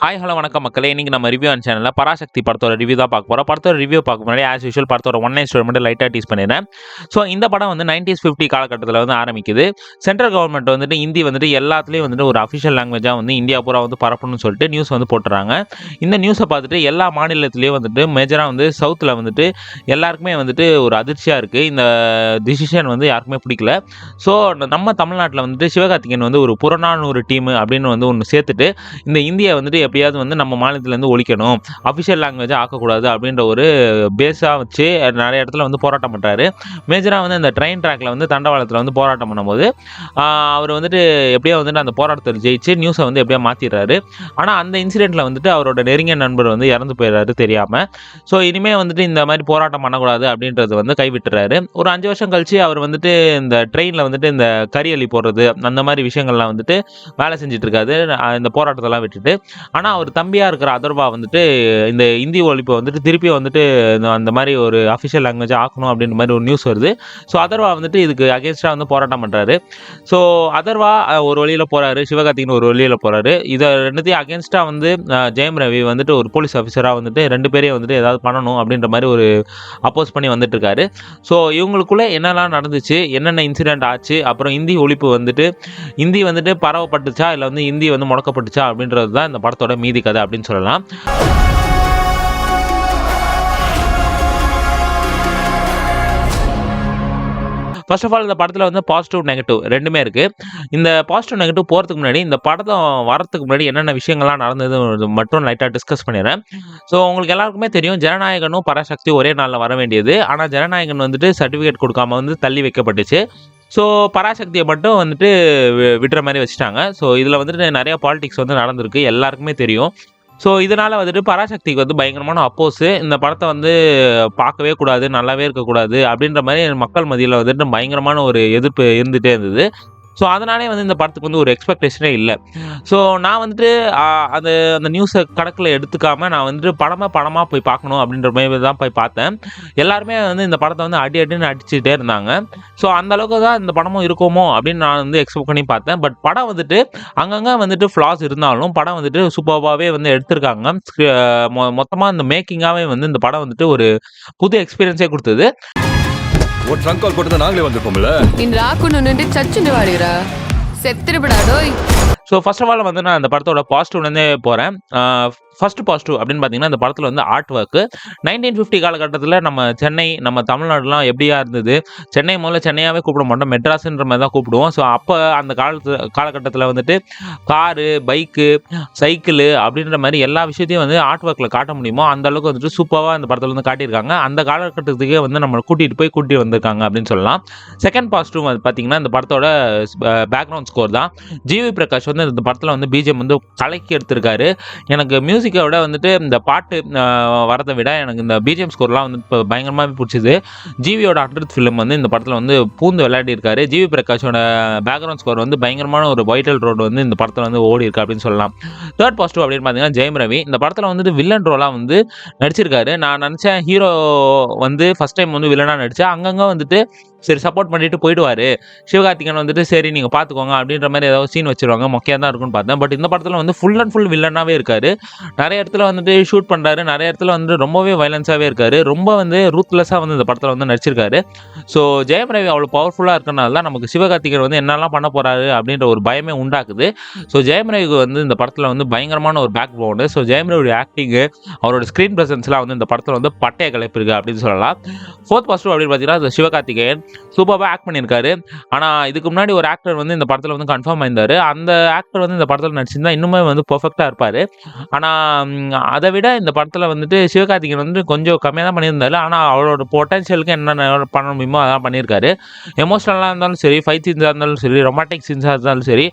Hi hello வணக்கம் மக்களே. இன்னைக்கு நம்ம ரிவ்யூ ஆன் சேனலில் பராசக்தி படத்தோட ரிவ்யூ தான் பார்க்க போகிறோம். படத்தோட ரிவ்யூ பார்க்க முன்னாடி ஆஸ் யூஷுவல் படத்தோட ஒன் நைட் ஸ்டோரி மட்டும் லைட்டாக டீஸ் பண்ணிடுறேன். ஸோ இந்த படம் வந்து 90s 50 காலகட்டத்தில் வந்து ஆரம்பிக்குது. சென்ட்ரல் கவர்மெண்ட் வந்துட்டு ஹிந்தி வந்துட்டு எல்லாத்துலேயும் வந்துட்டு ஒரு அஃபிஷியல் லாங்குவேஜாக வந்து இந்தியா பூரா வந்து பரப்பணும்னு சொல்லிட்டு நியூஸ் வந்து போட்டுறாங்க. இந்த நியூஸை பார்த்துட்டு எல்லா மாநிலத்திலையும் வந்துட்டு மேஜராக வந்து சவுத்தில் வந்துட்டு எல்லாருக்குமே வந்துட்டு ஒரு அதிர்ச்சியாக இருக்குது. இந்த டிசிஷன் வந்து யாருக்குமே பிடிக்கல. ஸோ நம்ம தமிழ்நாட்டில் வந்துட்டு சிவகார்த்திகேயன் வந்து ஒரு புறநானூறு டீம் அப்படின்னு வந்து ஒன்று சேர்த்துட்டு இந்த இந்தியை வந்துட்டு எப்படியாவது வந்து நம்ம மாநிலத்திலேருந்து ஒழிக்கணும், அஃபிஷியல் லாங்குவேஜாக ஆக்கக்கூடாது அப்படின்ற ஒரு பேஸாக வச்சு நிறைய இடத்துல வந்து போராட்டம் பண்ணுறாரு. மேஜராக வந்து இந்த ட்ரெயின் ட்ராக்ல வந்து தண்டவாளத்தில் வந்து போராட்டம் பண்ணும்போது அவர் வந்துட்டு எப்படியோ வந்துட்டு அந்த போராட்டத்தில் ஜெயிச்சு நியூஸை வந்து எப்படியோ மாற்றிடுறாரு. ஆனால் அந்த இன்சிடெண்ட்டில் வந்துட்டு அவரோட நெருங்கிய நண்பர் வந்து இறந்து போயிடுறாரு தெரியாமல். ஸோ இனிமேல் வந்துட்டு இந்த மாதிரி போராட்டம் பண்ணக்கூடாது அப்படின்றது வந்து கைவிட்டுறாரு. ஒரு 5 வருஷம் கழிச்சு அவர் வந்துட்டு இந்த ட்ரெயினில் வந்துட்டு இந்த கரியலி போடுறது அந்த மாதிரி விஷயங்கள்லாம் வந்துட்டு வேலை செஞ்சுட்டு இருக்காரு இந்த போராட்டத்தெல்லாம் விட்டுட்டு. ஆனால் அவர் தம்பியாக இருக்கிற அதர்வா வந்துட்டு இந்த இந்தி ஒழிப்பை வந்துட்டு திருப்பி வந்துட்டு அந்த மாதிரி ஒரு அஃபிஷியல் லாங்குவேஜ் ஆக்கணும் அப்படின்ற மாதிரி ஒரு நியூஸ் வருது. ஸோ அதர்வா வந்துட்டு இதுக்கு அகேன்ஸ்டாக வந்து போராட்டம் பண்ணுறாரு. ஸோ அதர்வா ஒரு வழியில் போகிறாரு, சிவகார்த்திகேயன் ஒரு வழியில் போகிறாரு. இதை ரெண்டுத்தையும் அகேன்ஸ்டாக வந்து ஜெயம் ரவி வந்துட்டு ஒரு போலீஸ் ஆஃபீஸராக வந்துட்டு 2 பேரையும் வந்துட்டு ஏதாவது பண்ணணும் அப்படின்ற மாதிரி ஒரு அப்போஸ் பண்ணி வந்துட்டு இருக்காரு. ஸோ இவங்களுக்குள்ளே என்னெல்லாம் நடந்துச்சு, என்னென்ன இன்சிடென்ட் ஆச்சு, அப்புறம் இந்தி ஒழிப்பு வந்துட்டு இந்தி வந்துட்டு பரவப்பட்டுச்சா இல்லை வந்து இந்தி வந்து முடக்கப்பட்டுச்சா அப்படின்றது தான் இந்த படத்தோட மீதி கதை அப்படின்னு சொல்லலாம். ஃபர்ஸ்ட் ஆஃப் ஆல் இந்த படத்தில் வந்து பாசிட்டிவ் நெகட்டிவ் ரெண்டுமே இருக்குது. இந்த பாசிட்டிவ் நெகட்டிவ் போகிறதுக்கு முன்னாடி இந்த படத்தை வரத்துக்கு முன்னாடி என்னென்ன விஷயங்கள்லாம் நடந்தது மட்டும் லைட்டாக டிஸ்கஸ் பண்ணிடுறேன். ஸோ உங்களுக்கு எல்லாருக்குமே தெரியும், ஜனநாயகனும் பராசக்தி ஒரே நாளில் வர வேண்டியது. ஆனால் ஜனநாயகன் வந்துட்டு சர்டிஃபிகேட் கொடுக்காம வந்து தள்ளி வைக்கப்பட்டுச்சு. ஸோ பராசக்தியை மட்டும் வந்துட்டு விடுற மாதிரி வச்சுட்டாங்க. ஸோ இதில் வந்துட்டு நிறையா பாலிடிக்ஸ் வந்து நடந்திருக்கு, எல்லாருக்குமே தெரியும். ஸோ இதனால் வந்துட்டு பராசக்திக்கு வந்து பயங்கரமான அப்போஸு. இந்த படத்தை வந்து பார்க்கவே கூடாது, நல்லாவே இருக்கக்கூடாது அப்படின்ற மாதிரி மக்கள் மத்தியில் வந்துட்டு பயங்கரமான ஒரு எதிர்ப்பு இருந்துகிட்டே இருந்தது. ஸோ அதனாலே வந்து இந்த படத்துக்கு வந்து ஒரு எக்ஸ்பெக்டேஷனே இல்லை. ஸோ நான் வந்துட்டு அந்த அந்த நியூஸை கணக்கில் எடுத்துக்காமல் நான் வந்துட்டு படமாக போய் பார்க்கணும் அப்படின்ற மாதிரி தான் போய் பார்த்தேன். எல்லாருமே வந்து இந்த படத்தை வந்து அடின்னு அடிச்சுட்டே இருந்தாங்க. ஸோ அந்த அளவுக்கு தான் இந்த படமும் இருக்குமோ அப்படின்னு நான் வந்து எக்ஸ்பெக்ட் பண்ணி பார்த்தேன். பட் படம் வந்துட்டு அங்கங்கே வந்துட்டு ஃப்ளாஸ் இருந்தாலும் படம் வந்துட்டு சூப்பராகவே வந்து எடுத்திருக்காங்க. மொத்தமாக இந்த மேக்கிங்காகவே வந்து இந்த படம் வந்துட்டு ஒரு புது எக்ஸ்பீரியன்ஸே கொடுத்தது. ஒரு ட்ரங்க் கால் போட்டு நாங்களே வந்திருப்போம்ல. இந்த ராக்குன்னு நின்று சச்சுன்னு வாடிரா செத்துருப்படாடோய். ஸோ ஃபர்ஸ்ட் ஆஃப் ஆல் வந்து நான் இந்த படத்தோட பாசிட்டிவ்லேருந்தே போகிறேன். ஃபர்ஸ்ட் பாசிட்டிவ் அப்படின்னு பார்த்தீங்கன்னா இந்த படத்தில் வந்து ஆர்ட் ஒர்க்கு 1950 காலகட்டத்தில் நம்ம சென்னை, நம்ம தமிழ்நாடுலாம் எப்படியா இருந்தது. சென்னை முதல்ல சென்னையாகவே கூப்பிட மாட்டோம், மெட்ராஸுன்ற மாதிரி தான் கூப்பிடுவோம். ஸோ அப்போ அந்த காலகட்டத்தில் வந்துட்டு காரு, பைக்கு, சைக்கிள் அப்படின்ற மாதிரி எல்லா விஷயத்தையும் வந்து ஆர்ட் ஒர்க்கில் காட்ட முடியுமோ அந்த அளவுக்கு வந்துட்டு சூப்பராக இந்த படத்தில் வந்து காட்டியிருக்காங்க. அந்த காலகட்டத்துக்கே வந்து நம்ம கூட்டிகிட்டு வந்திருக்காங்க அப்படின்னு சொல்லலாம். செகண்ட் பாசிட்டிவ் பார்த்தீங்கன்னா இந்த படத்தோட பேக்ரவுண்ட் ஸ்கோர் தான். ஜிவி பிரகாஷ் வந்து இந்த படத்தில் வந்து பிஜிஎம் வந்து கலக்கி எடுத்திருக்காரு. எனக்கு மியூசிக்கை விட வந்துட்டு இந்த பாட்டு வரதை விட எனக்கு இந்த பிஜிஎம் ஸ்கோர்லாம் வந்து இப்போ பயங்கரமாகவே பிடிச்சிது. ஜிவியோட 100th ஃபிலிம் வந்து இந்த படத்தில் வந்து பூந்து விளையாடி இருக்காரு. ஜிவி பிரகாஷோட பேக்ரவுண்ட் ஸ்கோர் வந்து பயங்கரமான ஒரு வைட்டல் ரோடு வந்து இந்த படத்தில் வந்து ஓடி இருக்கு அப்படின்னு சொல்லலாம். தேர்ட் பாசிட்டிவ் அப்படின்னு பார்த்தீங்கன்னா ஜெயம் ரவி இந்த படத்தில் வந்துட்டு வில்லன் ரோலாக வந்து நடிச்சிருக்காரு. நான் நினச்சேன் ஹீரோ வந்து ஃபர்ஸ்ட் டைம் வந்து வில்லனாக நடிச்சா அங்கங்கே வந்துட்டு சரி சப்போர்ட் பண்ணிட்டு போயிடுவார். சிவகார்த்திகேயன் வந்துட்டு சரி நீங்கள் பார்த்துக்கோங்க அப்படின்ற மாதிரி ஏதாவது சீன் வச்சுருவாங்க, மொக்கையாக தான் இருக்குன்னு பார்த்தேன். பட் இந்த படத்தில் வந்து ஃபுல் அண்ட் ஃபுல் வில்லனாகவே இருக்காரு. நிறைய இடத்துல வந்துட்டு ஷூட் பண்ணுறாரு, நிறைய இடத்துல வந்து ரொம்பவே வயலன்ஸாகவே இருக்காரு. ரொம்ப வந்து ரூத்லெஸ்ஸாக வந்து இந்த படத்தில் வந்து நடிச்சிருக்காரு. ஸோ ஜெயம் ரவி அவ்வளோ பவர்ஃபுல்லாக இருக்கனால தான் நமக்கு சிவகார்த்திகேயன் வந்து என்னெல்லாம் பண்ண போகிறாரு அப்படின்ற ஒரு பயமே உண்டாக்குது. ஸோ ஜெயம் ரவிக்கு வந்து இந்த படத்தில் வந்து பயங்கரமான ஒரு பேக் போனு. ஸோ ஜெயம் ரவியோட ஆக்டிங்கு, அவரோட ஸ்க்ரீன் ப்ரெசன்ஸ்லாம் வந்து இந்த படத்தில் வந்து பட்டைய கலைப்பிருக்கு அப்படின்னு சொல்லலாம். ஃபோர்த் பாசிட்டிவ் அப்படின்னு பார்த்தீங்கன்னா சிவகார்த்திகேயன் சூப்பராக ஆக்ட் பண்ணியிருக்காரு. ஆனால் இதுக்கு முன்னாடி ஒரு ஆக்டர் வந்து இந்த படத்தில் வந்து கன்ஃபார்ம் ஆயிருந்தார். அந்த ஆக்டர் வந்து இந்த படத்தில் நடிச்சிருந்தா இன்னுமே வந்து பெர்ஃபெக்டாக இருப்பார். ஆனால் அதை விட இந்த படத்தில் வந்துட்டு சிவகார்த்திகேயன் வந்து கொஞ்சம் கம்மியாக தான் பண்ணியிருந்தாரு. ஆனால் அவரோட பொட்டன்ஷியலுக்கு என்னென்ன பண்ண முடியுமோ அதெல்லாம் பண்ணியிருக்காரு. எமோஷனலாக இருந்தாலும் சரி, ஃபைட் சீன்ஸாக இருந்தாலும் சரி, ரொமான்டிக் சீன்ஸாக இருந்தாலும் சரி,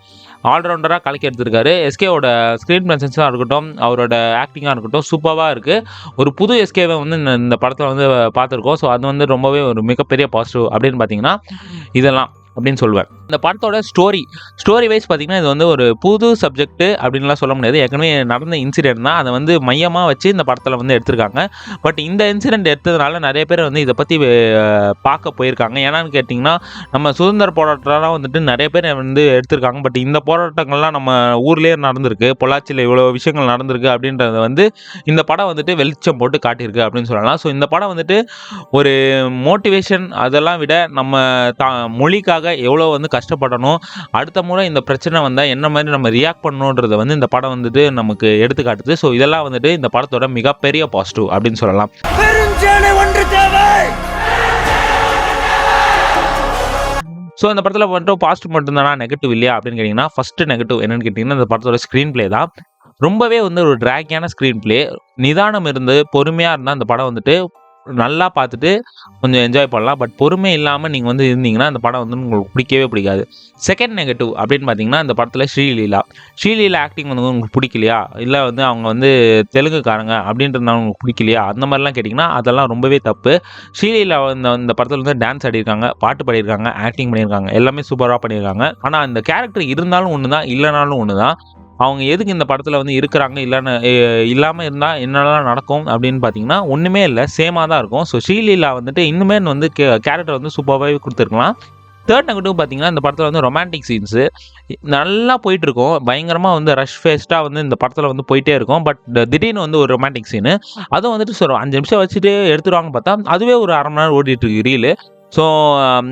ஆல்ரவுண்டராக கலக்கி எடுத்திருக்காரு. எஸ்கேவோட ஸ்க்ரீன் ப்ரெசன்ஸாக இருக்கட்டும், அவரோட ஆக்டிங்காக இருக்கட்டும் சூப்பராக இருக்குது. ஒரு புது எஸ்கேவை வந்து இந்த படத்தில் வந்து பார்த்துருக்கோம். ஸோ அது வந்து ரொம்பவே ஒரு மிகப்பெரிய பாசிட்டிவ் அப்படின்னு பார்த்தீங்கன்னா இதெல்லாம். அப்படின்னு சொல்லுவேன். இந்த படத்தோட ஸ்டோரி வைஸ் பார்த்தீங்கன்னா இது வந்து ஒரு புது சப்ஜெக்ட் அப்படின்லாம் சொல்ல முடியாது. ஏற்கனவே நடந்த இன்சிடென்ட் தான் அதை வந்து மையமாக வச்சு இந்த படத்தில் வந்து எடுத்திருக்காங்க. பட் இந்த இன்சிடென்ட் எடுத்ததுனால நிறைய பேர் வந்து இதை பற்றி பார்க்க போயிருக்காங்க. ஏன்னான்னு கேட்டிங்கன்னா நம்ம சுதந்திர போராட்டம்லாம் வந்துட்டு நிறைய பேர் வந்து எடுத்திருக்காங்க. பட் இந்த போராட்டங்கள்லாம் நம்ம ஊர்லேயே நடந்திருக்கு, பொள்ளாச்சியில் இவ்வளோ விஷயங்கள் நடந்திருக்கு அப்படின்றத வந்து இந்த படம் வந்துட்டு வெளிச்சம் போட்டு காட்டியிருக்கு அப்படின்னு சொல்லலாம். ஸோ இந்த படம் வந்துட்டு ஒரு மோட்டிவேஷன் அதெல்லாம் விட நம்ம மொழிக்காக எவ்வளோ வந்து கஷ்டப்படணும், அடுத்த முறை இந்த பிரச்சனை வந்தால் என்ன மாதிரி நம்ம ரியாக்ட் பண்ணணுன்றதை வந்து இந்த படம் வந்துட்டு நமக்கு எடுத்து காட்டுது. ஸோ இதெல்லாம் வந்துட்டு இந்த படத்தோட மிகப்பெரிய பாசிட்டிவ் அப்படின்னு சொல்லலாம். ஸோ இந்த படத்தில் வந்துட்டு பாசிட்டிவ் மட்டும்தானா நெகட்டிவ் இல்லையா அப்படின்னு கேட்டிங்கன்னா, ஃபஸ்ட்டு நெகட்டிவ் என்னென்னு கேட்டிங்கன்னா இந்த படத்தோட ஸ்க்ரீன் பிளே தான். ரொம்பவே வந்து ஒரு ட்ராக்கியான ஸ்க்ரீன் பிளே, நிதானம் இருந்து பொறுமையாக இருந்தால் அந்த படம் வந்துட்டு நல்லா பார்த்துட்டு கொஞ்சம் என்ஜாய் பண்ணலாம். பட் பொறுமை இல்லாமல் நீங்கள் வந்து இருந்தீங்கன்னா அந்த படம் வந்து உங்களுக்கு பிடிக்கவே பிடிக்காது. செகண்ட் நெகட்டிவ் அப்படின்னு பார்த்தீங்கன்னா இந்த படத்தில் ஸ்ரீலீலா ஆக்டிங் வந்து உங்களுக்கு பிடிக்கலையா, இல்லை வந்து அவங்க வந்து தெலுங்குக்காரங்க அப்படின்றதுனால உங்களுக்கு பிடிக்கலையா, அந்த மாதிரிலாம் கேட்டிங்கன்னா அதெல்லாம் ரொம்பவே தப்பு. ஸ்ரீலீலா இந்த படத்தில் வந்து டான்ஸ் ஆடிருக்காங்க, பாட்டு பாடியிருக்காங்க, ஆக்டிங் பண்ணியிருக்காங்க, எல்லாமே சூப்பராக பண்ணியிருக்காங்க. ஆனால் அந்த கேரக்டர் இருந்தாலும் ஒன்று தான், இல்லைனாலும் ஒன்று தான். அவங்க எதுக்கு இந்த படத்தில் வந்து இருக்கிறாங்க, இல்லாமல் இருந்தால் என்னெல்லாம் நடக்கும் அப்படின்னு பார்த்தீங்கன்னா ஒன்றுமே இல்லை, சேமாக தான் இருக்கும். ஸோ ஸ்ரீலீலா வந்துட்டு இன்னுமே வந்து கேரக்டர் வந்து சூப்பராகவே கொடுத்துருக்கலாம். தேர்ட் நெகட்டிவ் பார்த்தீங்கன்னா இந்த படத்தில் வந்து ரொமான்டிக் சீன்ஸு நல்லா போயிட்டுருக்கும், பயங்கரமாக வந்து ரஷ் ஃபேஸ்ட்டாக வந்து இந்த படத்தில் வந்து போயிட்டே இருக்கும். பட் திடீர்னு வந்து ஒரு ரொமான்டிக் சீனு அதுவும் வந்துட்டு ஒரு 5 நிமிஷம் வச்சுட்டு எடுத்துருவாங்க பார்த்தா அதுவே ஒரு அரை மணி நேரம் ஓடிட்டுருக்கு ரீலு. ஸோ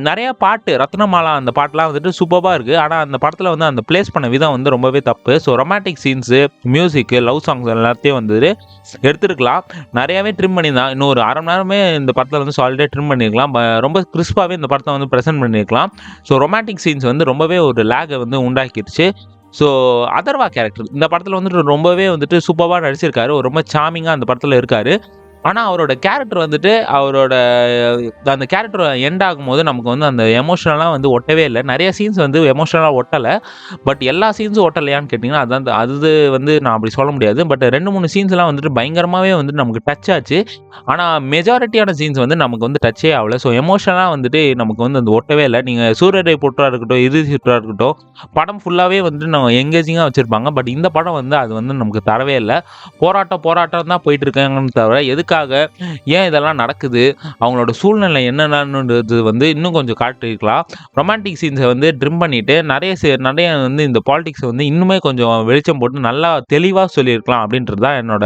நிறையா பாட்டு ரத்னமாலா அந்த பாட்டெலாம் வந்துட்டு சூப்பராக இருக்குது. ஆனால் அந்த படத்தில் வந்து அந்த ப்ளேஸ் பண்ண விதம் வந்து ரொம்பவே தப்பு. ஸோ ரொமான்டிக் சீன்ஸு, மியூசிக்கு, லவ் சாங்ஸ் எல்லாத்தையும் வந்துட்டு எடுத்துருக்கலாம். நிறையாவே ட்ரிம் பண்ணியிருந்தான். இன்னும் ஒரு அரை மணி நேரமே இந்த படத்தில் வந்து சாலிடாக ட்ரிம் பண்ணியிருக்கலாம். ரொம்ப கிறிஸ்பாகவே இந்த படத்தை வந்து ப்ரெசென்ட் பண்ணியிருக்கலாம். ஸோ ரொமான்டிக் சீன்ஸ் வந்து ரொம்பவே ஒரு லேகை வந்து உண்டாக்கிடுச்சு. ஸோ அதர்வா கேரக்டர் இந்த படத்தில் வந்துட்டு ரொம்பவே வந்துட்டு சூப்பராக நடிச்சிருக்காரு. ரொம்ப சாமிங்காக அந்த படத்தில் இருக்கார். ஆனால் அவரோட கேரக்டர் வந்துட்டு அந்த கேரக்டர் எண்ட் ஆகும்போது நமக்கு வந்து அந்த எமோஷனலாக வந்து ஒட்டவே இல்லை. நிறைய சீன்ஸ் வந்து எமோஷனலாக ஒட்டலை. பட் எல்லா சீன்ஸும் ஒட்டலையான்னு கேட்டிங்கன்னா அது வந்து நான் அப்படி சொல்ல முடியாது. பட் 2-3 சீன்ஸ்லாம் வந்துட்டு பயங்கரமாகவே வந்துட்டு நமக்கு டச் ஆச்சு. ஆனால் மெஜாரிட்டியான சீன்ஸ் வந்து நமக்கு வந்து டச்சே ஆகலை. ஸோ எமோஷனலாக வந்துட்டு நமக்கு வந்து அந்த ஒட்டவே இல்லை. நீங்கள் சூரியரை போட்டா இருக்கட்டும், இறுதி சுற்றா இருக்கட்டும், படம் ஃபுல்லாகவே வந்துட்டு நம்ம எங்கேஜிங்காக வச்சுருப்பாங்க. பட் இந்த படம் வந்து அது வந்து நமக்கு தரவே இல்லை. போராட்டம் தான் போயிட்டு இருக்காங்கன்னு தவிர எதுக்காக, ஏன் இதெல்லாம் நடக்குது, அவங்களோட சூழ்நிலை என்னென்னது வந்து இன்னும் கொஞ்சம் காட்டிருக்கலாம். ரொமான்டிக் சீன்ஸை வந்து ட்ரிம் பண்ணிவிட்டு நிறைய வந்து இந்த பாலிடிக்ஸை வந்து இன்னுமே கொஞ்சம் வெளிச்சம் போட்டு நல்லா தெளிவாக சொல்லியிருக்கலாம் அப்படின்றது தான் என்னோட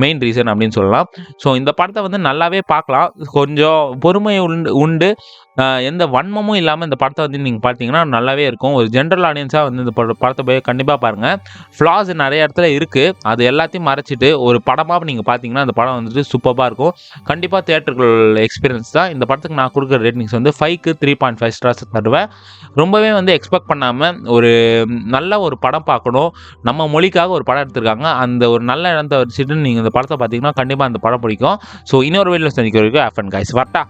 மெயின் ரீசன் அப்படின்னு சொல்லலாம். ஸோ இந்த படத்தை வந்து நல்லாவே பார்க்கலாம், கொஞ்சம் பொறுமை உண்டு. எந்த வன்மமும் இல்லாமல் இந்த படத்தை வந்து நீங்கள் பார்த்தீங்கன்னா நல்லாவே இருக்கும். ஒரு ஜென்ரல் ஆடியன்ஸாக வந்து இந்த படத்தை போய் கண்டிப்பாக பாருங்கள். ஃப்ளாஸ் நிறைய இடத்துல இருக்குது, அது எல்லாத்தையும் மறைச்சிட்டு ஒரு படமாக நீங்கள் பார்த்தீங்கன்னா அந்த படம் வந்துட்டு சூப்பராக இருக்கும். கண்டிப்பாக தியேட்டர்கள் எக்ஸ்பீரியன்ஸ் தான். இந்த படத்துக்கு நான் கொடுக்குற ரேட்டிங்ஸ் வந்து 5க்கு 3.5 ஸ்டார்ஸ் தருவேன். ரொம்பவே வந்து எக்ஸ்பெக்ட் பண்ணாமல் ஒரு நல்ல ஒரு படம் பார்க்கணும், நம்ம மொழிக்காக ஒரு படம் எடுத்திருக்காங்க, அந்த ஒரு நல்ல இடத்த வச்சுட்டு நீங்கள் இந்த படத்தை பார்த்தீங்கன்னா கண்டிப்பாக அந்த படம் பிடிக்கும். ஸோ இன்னொரு வீடியோவில் சந்திக்க வரைக்கும் ஹேவ் ஃபன் கைஸ், வரட்டா.